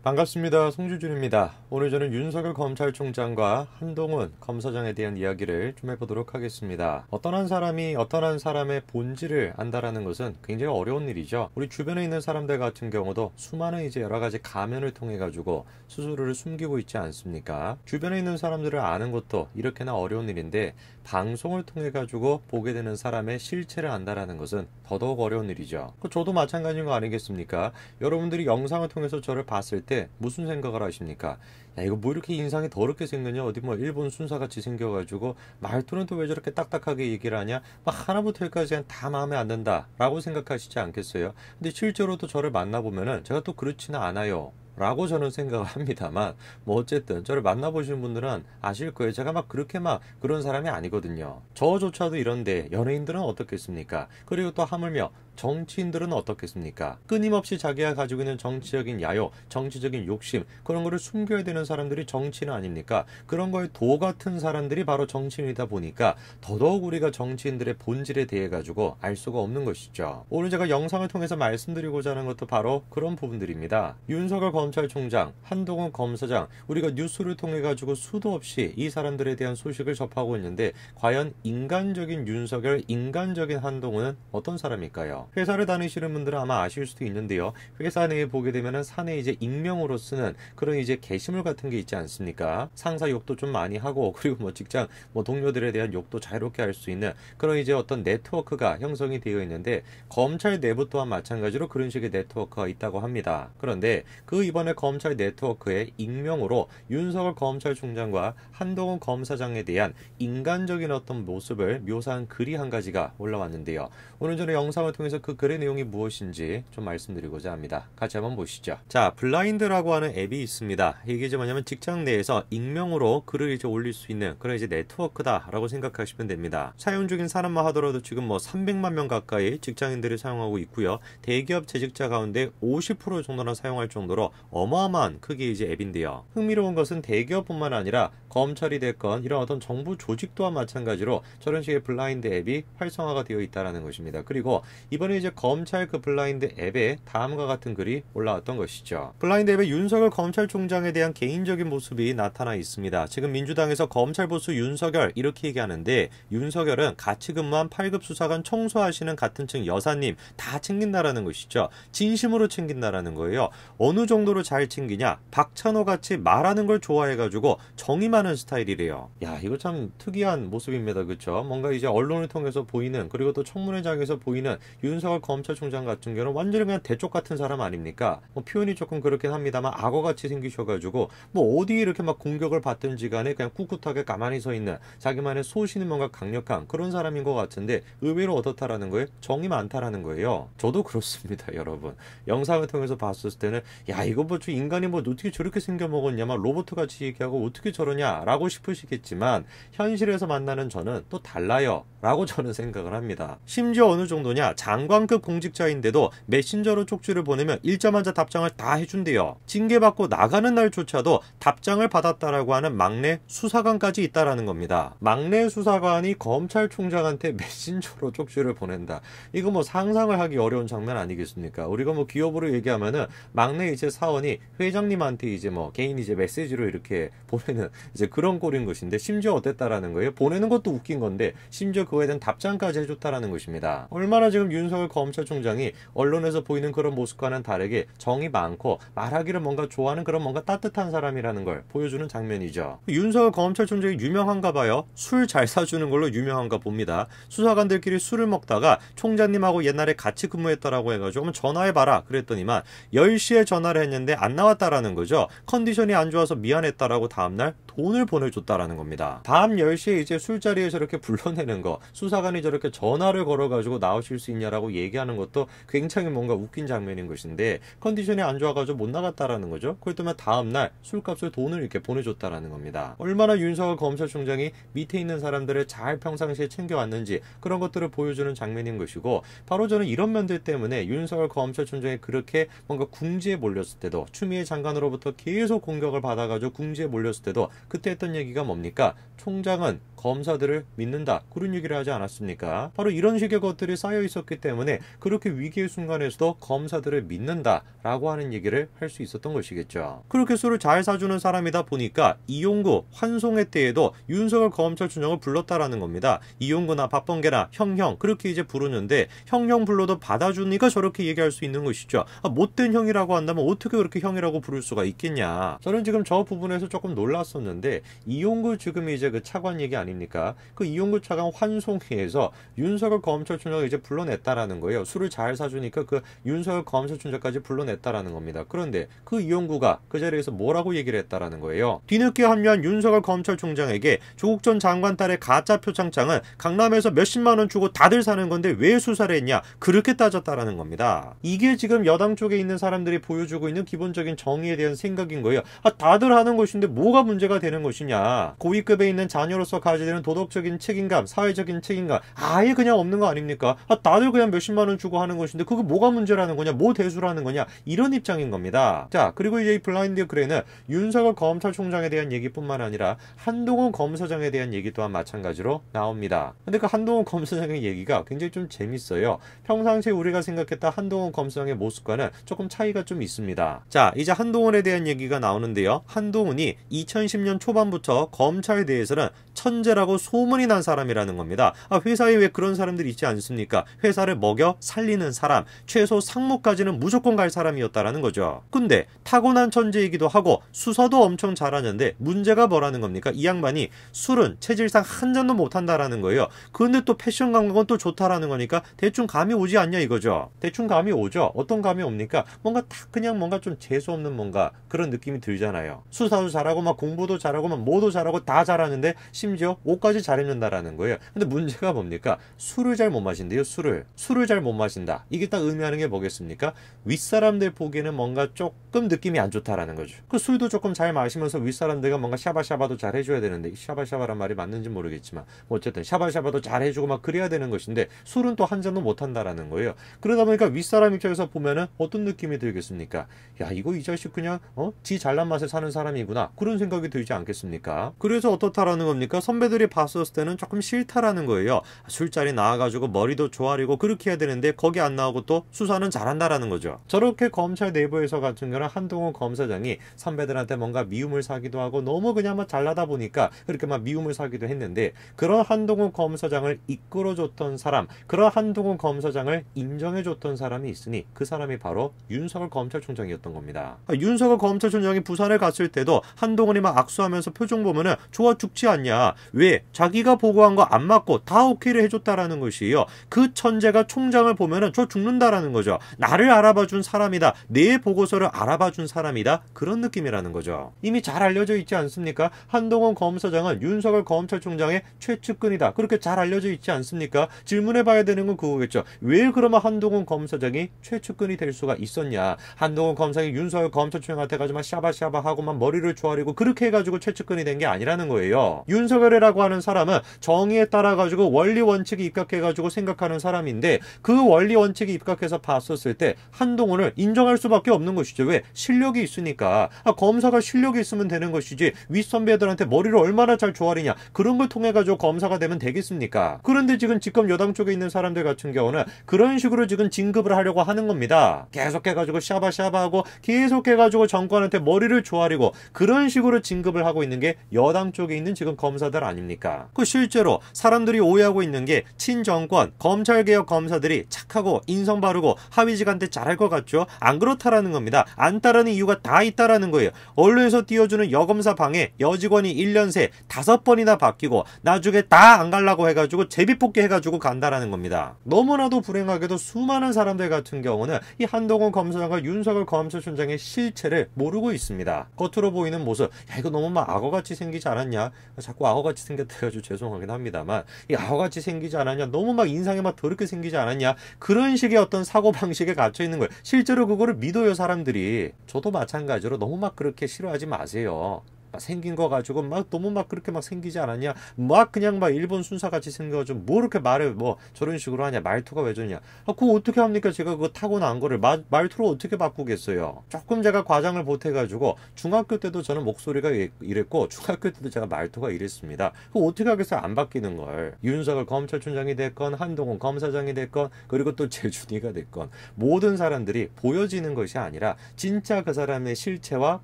반갑습니다. 송주준입니다. 오늘 저는 윤석열 검찰총장과 한동훈 검사장에 대한 이야기를 좀 해보도록 하겠습니다. 어떤 한 사람이 어떤 한 사람의 본질을 안다라는 것은 굉장히 어려운 일이죠. 우리 주변에 있는 사람들 같은 경우도 수많은 여러 가지 가면을 통해 가지고 스스로를 숨기고 있지 않습니까? 주변에 있는 사람들을 아는 것도 이렇게나 어려운 일인데 방송을 통해 가지고 보게 되는 사람의 실체를 안다라는 것은 더더욱 어려운 일이죠. 저도 마찬가지인 거 아니겠습니까? 여러분들이 영상을 통해서 저를 봤을 때 무슨 생각을 하십니까? 야, 이거 뭐 이렇게 인상이 더럽게 생겼냐? 어디 뭐 일본 순사같이 생겨가지고 말투는 또 왜 저렇게 딱딱하게 얘기를 하냐? 막 하나부터 열까지 그냥 다 마음에 안 든다 라고 생각하시지 않겠어요? 근데 실제로도 저를 만나보면은 제가 또 그렇지는 않아요 라고 저는 생각을 합니다만, 뭐 어쨌든 저를 만나보시는 분들은 아실 거예요. 제가 막 그렇게 막 그런 사람이 아니거든요. 저조차도 이런데 연예인들은 어떻겠습니까? 그리고 또 하물며 정치인들은 어떻겠습니까? 끊임없이 자기가 가지고 있는 정치적인 야욕, 정치적인 욕심, 그런 거를 숨겨야 되는 사람들이 정치인 아닙니까? 그런 거에 도 같은 사람들이 바로 정치인이다 보니까 더더욱 우리가 정치인들의 본질에 대해 가지고 알 수가 없는 것이죠. 오늘 제가 영상을 통해서 말씀드리고자 하는 것도 바로 그런 부분들입니다. 윤석열 검찰총장, 한동훈 검사장, 우리가 뉴스를 통해 가지고 수도 없이 이 사람들에 대한 소식을 접하고 있는데 과연 인간적인 윤석열, 인간적인 한동훈은 어떤 사람일까요? 회사를 다니시는 분들은 아마 아실 수도 있는데요. 회사 내에 보게 되면은 사내 이제 익명으로 쓰는 그런 이제 게시물 같은 게 있지 않습니까? 상사 욕도 좀 많이 하고, 그리고 뭐 직장 동료들에 대한 욕도 자유롭게 할 수 있는 그런 이제 어떤 네트워크가 형성이 되어 있는데, 검찰 내부 또한 마찬가지로 그런 식의 네트워크가 있다고 합니다. 그런데 이번에 검찰 네트워크에 익명으로 윤석열 검찰총장과 한동훈 검사장에 대한 인간적인 어떤 모습을 묘사한 글이 한 가지가 올라왔는데요. 오늘 저는 영상을 통해서 그 글의 내용이 무엇인지 좀 말씀드리고자 합니다. 같이 한번 보시죠. 자, 블라인드라고 하는 앱이 있습니다. 이게 이제 뭐냐면 직장 내에서 익명으로 글을 이제 올릴 수 있는 그런 이제 네트워크다라고 생각하시면 됩니다. 사용 중인 사람만 하더라도 지금 뭐 300만 명 가까이 직장인들이 사용하고 있고요. 대기업 재직자 가운데 50% 정도나 사용할 정도로 어마어마한 크기의 이제 앱인데요. 흥미로운 것은 대기업뿐만 아니라 검찰이 됐건 이런 어떤 정부 조직 또한 마찬가지로 저런 식의 블라인드 앱이 활성화가 되어 있다는 것입니다. 그리고 이번에 이제 검찰 그 블라인드 앱에 다음과 같은 글이 올라왔던 것이죠. 블라인드 앱에 윤석열 검찰총장에 대한 개인적인 모습이 나타나 있습니다. 지금 민주당에서 검찰 보수 윤석열 이렇게 얘기하는데, 윤석열은 같이 근무한 8급 수사관 청소하시는 같은 층 여사님 다 챙긴다라는 것이죠. 진심으로 챙긴다라는 거예요. 어느 정도로 잘 챙기냐? 박찬호 같이 말하는 걸 좋아해가지고 정이 많은 스타일이래요. 야, 이거 참 특이한 모습입니다. 그렇죠? 뭔가 이제 언론을 통해서 보이는, 그리고 또 청문회장에서 보이는 윤석열 검찰총장 같은 경우는 완전히 그냥 대쪽 같은 사람 아닙니까? 뭐 표현이 조금 그렇긴 합니다만 악어같이 생기셔가지고 뭐 어디 이렇게 막 공격을 받든지 간에 그냥 꿋꿋하게 가만히 서 있는 자기만의 소신이 뭔가 강력한 그런 사람인 것 같은데, 의외로 어떻다라는 거예요? 정이 많다라는 거예요. 저도 그렇습니다. 여러분, 영상을 통해서 봤을 때는 야, 이거 뭐 저 인간이 뭐 어떻게 저렇게 생겨먹었냐, 막 로봇같이 얘기하고 어떻게 저러냐 라고 싶으시겠지만, 현실에서 만나는 저는 또 달라요 라고 저는 생각을 합니다. 심지어 어느 정도냐, 장관급 공직자인데도 메신저로 쪽지를 보내면 읽자마자 답장을 다 해준대요. 징계받고 나가는 날조차도 답장을 받았다라고 하는 막내 수사관까지 있다라는 겁니다. 막내 수사관이 검찰총장한테 메신저로 쪽지를 보낸다. 이거 뭐 상상을 하기 어려운 장면 아니겠습니까? 우리가 뭐 기업으로 얘기하면은 막내 이제 사원이 회장님한테 이제 뭐 개인 이제 메시지로 이렇게 보내는 이제 그런 꼴인 것인데, 심지어 어땠다라는 거예요? 보내는 것도 웃긴 건데 심지어 그거에 대한 답장까지 해줬다라는 것입니다. 얼마나 지금 윤석열 검찰총장이 언론에서 보이는 그런 모습과는 다르게 정이 많고 말하기를 뭔가 좋아하는 그런 뭔가 따뜻한 사람이라는 걸 보여주는 장면이죠. 윤석열 검찰총장이 유명한가 봐요. 술 잘 사주는 걸로 유명한가 봅니다. 수사관들끼리 술을 먹다가 총장님하고 옛날에 같이 근무했다라고 해가지고 한번 전화해봐라 그랬더니만 10시에 전화를 했는데 안 나왔다라는 거죠. 컨디션이 안 좋아서 미안했다라고 다음날 돈을 보내줬다라는 겁니다. 밤 10시에 이제 술자리에 저렇게 불러내는 거, 수사관이 저렇게 전화를 걸어가지고 나오실 수 있냐라고 얘기하는 것도 굉장히 뭔가 웃긴 장면인 것인데, 컨디션이 안 좋아가지고 못 나갔다라는 거죠. 그랬더니 다음날 술값을 돈을 이렇게 보내줬다라는 겁니다. 얼마나 윤석열 검찰총장이 밑에 있는 사람들을 잘 평상시에 챙겨왔는지 그런 것들을 보여주는 장면인 것이고, 바로 저는 이런 면들 때문에 윤석열 검찰총장이 그렇게 뭔가 궁지에 몰렸을 때도 추미애 장관으로부터 계속 공격을 받아가지고 궁지에 몰렸을 때도 그때 했던 얘기가 뭡니까? 총장은 검사들을 믿는다. 그런 얘기를 하지 않았습니까? 바로 이런 식의 것들이 쌓여 있었기 때문에 그렇게 위기의 순간에서도 검사들을 믿는다라고 하는 얘기를 할 수 있었던 것이겠죠. 그렇게 술을 잘 사주는 사람이다 보니까 이용구, 환송회 때에도 윤석열 검찰총장을 불렀다라는 겁니다. 이용구나 박범계나 형형 그렇게 이제 부르는데 형형 불러도 받아주니까 저렇게 얘기할 수 있는 것이죠. 못된 형이라고 한다면 어떻게 그렇게 형이라고 부를 수가 있겠냐. 저는 지금 저 부분에서 조금 놀랐었는데 이용구 지금 이제 그 차관 얘기 아닙니까? 그 이용구 차관 환송회에서 윤석열 검찰총장을 이제 불러냈다라는 거예요. 술을 잘 사주니까 그 윤석열 검찰총장까지 불러냈다라는 겁니다. 그런데 그 이용구가 그 자리에서 뭐라고 얘기를 했다라는 거예요. 뒤늦게 합류한 윤석열 검찰총장에게 조국 전 장관 딸의 가짜 표창장은 강남에서 몇십만 원 주고 다들 사는 건데 왜 수사를 했냐? 그렇게 따졌다라는 겁니다. 이게 지금 여당 쪽에 있는 사람들이 보여주고 있는 기본적인 정의에 대한 생각인 거예요. 다들 하는 것인데 뭐가 문제가 되는 것이냐? 고위급에 있는 자녀로서 가져야 되는 도덕적인 책임감, 사회적인 책임감 아예 그냥 없는 거 아닙니까? 다들 그냥 몇십만 원 주고 하는 것인데 그거 뭐가 문제라는 거냐? 뭐 대수라는 거냐? 이런 입장인 겁니다. 자, 그리고 이제 이 블라인드 글에는 윤석열 검찰총장에 대한 얘기뿐만 아니라 한동훈 검사장에 대한 얘기 또한 마찬가지로 나옵니다. 근데 그 한동훈 검사장의 얘기가 굉장히 좀 재밌어요. 평상시에 우리가 생각했던 한동훈 검사장의 모습과는 조금 차이가 좀 있습니다. 자, 이제 한동훈에 대한 얘기가 나오는데요. 한동훈이 2010년 초반부터 검찰에 대해서는 천재라고 소문이 난 사람이라는 겁니다. 회사에 왜 그런 사람들이 있지 않습니까? 회사를 먹여 살리는 사람, 최소 상무까지는 무조건 갈 사람이었다라는 거죠. 근데 타고난 천재이기도 하고 수사도 엄청 잘하는데 문제가 뭐라는 겁니까? 이 양반이 술은 체질상 한 잔도 못한다라는 거예요. 그런데 또 패션 감각은 또 좋다라는 거니까 대충 감이 오지 않냐 이거죠. 대충 감이 오죠. 어떤 감이 옵니까? 뭔가 딱 그냥 뭔가 좀 재수없는 뭔가 그런 느낌이 들잖아요. 수사도 잘하고 막 공부도 잘하고 막 뭐도 잘하고 다 잘하는데 심지어 옷까지 잘 입는다라는 거예요. 근데 문제가 뭡니까? 술을 잘 못 마신대요. 술을 잘 못 마신다. 이게 딱 의미하는 게 뭐겠습니까? 윗사람들 보기에는 뭔가 조금 느낌이 안 좋다라는 거죠. 그 술도 조금 잘 마시면서 윗사람들과 뭔가 샤바샤바도 잘 해줘야 되는데 샤바샤바란 말이 맞는지 모르겠지만 어쨌든 샤바샤바도 잘 해주고 막 그래야 되는 것인데 술은 또 한 잔도 못 한다라는 거예요. 그러다 보니까 윗사람 입장에서 보면은 어떤 느낌이 들겠습니까? 야, 이거 이 자식 그냥 지 잘난 맛에 사는 사람이구나 그런 생각이 들지 않겠습니까? 그래서 어떻다라는 겁니까? 선배들이 봤었을 때는 조금 싫다라는 거예요. 술자리 나와가지고 머리도 조아리고 그렇게 해야 되는데 거기 안 나오고 또 수사는 잘한다라는 거죠. 저렇게 검찰 내부에서 같은 경우는 한동훈 검사장이 선배들한테 뭔가 미움을 사기도 하고 너무 그냥 막 잘나다 보니까 그렇게 막 미움을 사기도 했는데 그런 한동훈 검사장을 이끌어줬던 사람, 그런 한동훈 검사장을 인정해줬던 사람이 있으니 그 사람이 바로 윤석열 검찰총장이었던 겁니다. 윤석열 검찰총장이 부산에 갔을 때도 한동훈이 막 악수하면서 표정 보면은 좋아 죽지 않냐. 왜? 자기가 보고한 거 안 맞고 다 오케이를 해줬다라는 것이에요. 그 천재가 총장을 보면은 저 죽는다라는 거죠. 나를 알아봐준 사람이다. 내 보고서를 알아봐준 사람이다. 그런 느낌이라는 거죠. 이미 잘 알려져 있지 않습니까? 한동훈 검사장은 윤석열 검찰총장의 최측근이다. 그렇게 잘 알려져 있지 않습니까? 질문해봐야 되는 건 그거겠죠. 왜 그러면 한동훈 검사장이 최측근이 될 수가 있었냐? 한동훈 검사장이 윤석열 검찰총장한테 가지고 막 샤바샤바하고 막 머리를 조아리고 그렇게 해가지고 최측근이 된 게 아니라는 거예요. 윤석열이라고 하는 사람은 정의에 따라가지고 원리 원칙에 입각해가지고 생각하는 사람인데 그 원리 원칙에 입각해서 봤었을 때 한동훈을 인정할 수밖에 없는 것이죠. 왜? 실력이 있으니까. 검사가 실력이 있으면 되는 것이지 윗선배들한테 머리를 얼마나 잘 조아리냐 그런 걸 통해 가지고 검사가 되면 되겠습니까? 그런데 지금 집권 여당 쪽에 있는 사람들 같은 경우는 그런 식으로 지금 진급을 하려고 하는 겁니다. 계속해가지고 샤바샤바하고 계속해가지고 정권한테 머리를 조아리고 그런 식으로 진급을 하고 있는 게 여당 쪽에 있는 지금 검사들 아닙니까? 그 실제로 사람들이 오해하고 있는 게 친정권 검찰개혁 검사들이 착하고 인성 바르고 하위직한테 잘할 것 같죠? 안 그렇다라는 겁니다. 안 따르는 이유가 다 있다라는 거예요. 언론에서 띄워주는 여검사 방에 여직원이 1년 새 5번이나 바뀌고 나중에 다 안 가려고 해가지고 제비뽑기 해가지고 간다라는 겁니다. 너무나도 불행하게도 수많은 사람들 같은 경우는 이 한동훈 검사장과 윤석열 검찰총장의 실체를 모르고 있습니다. 겉으로 보이는 모습, 야 이거 너무 막 악어같이 생기지 않았냐? 자꾸 악어같이 생겼다 해가지고 죄송하긴 합니다만 이 악어같이 생기지 않았냐? 너무 막 인상이 막 더럽게 생기지 않았냐? 그런 식의 어떤 사고방식에 갇혀 있는 거예요. 실제로 그거를 믿어요 사람들이. 저도 마찬가지로 너무 막 그렇게 싫어하지 마세요. 생긴 거 가지고 막 너무 막 그렇게 막 생기지 않았냐? 막 그냥 막 일본 순사같이 생겨가지고 뭐 이렇게 말을 뭐 저런 식으로 하냐? 말투가 왜 저러냐? 그거 어떻게 합니까? 제가 그거 타고난 거를 말투로 어떻게 바꾸겠어요? 조금 제가 과장을 보태가지고 중학교 때도 저는 목소리가 이랬고 중학교 때도 제가 말투가 이랬습니다. 그거 어떻게 하겠어요? 안 바뀌는 걸. 윤석열 검찰총장이 됐건 한동훈 검사장이 됐건 그리고 또 재준이가 됐건 모든 사람들이 보여지는 것이 아니라 진짜 그 사람의 실체와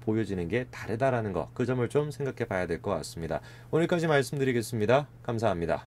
보여지는 게 다르다라는 거. 그 점을 좀 생각해 봐야 될 것 같습니다. 오늘까지 말씀드리겠습니다. 감사합니다.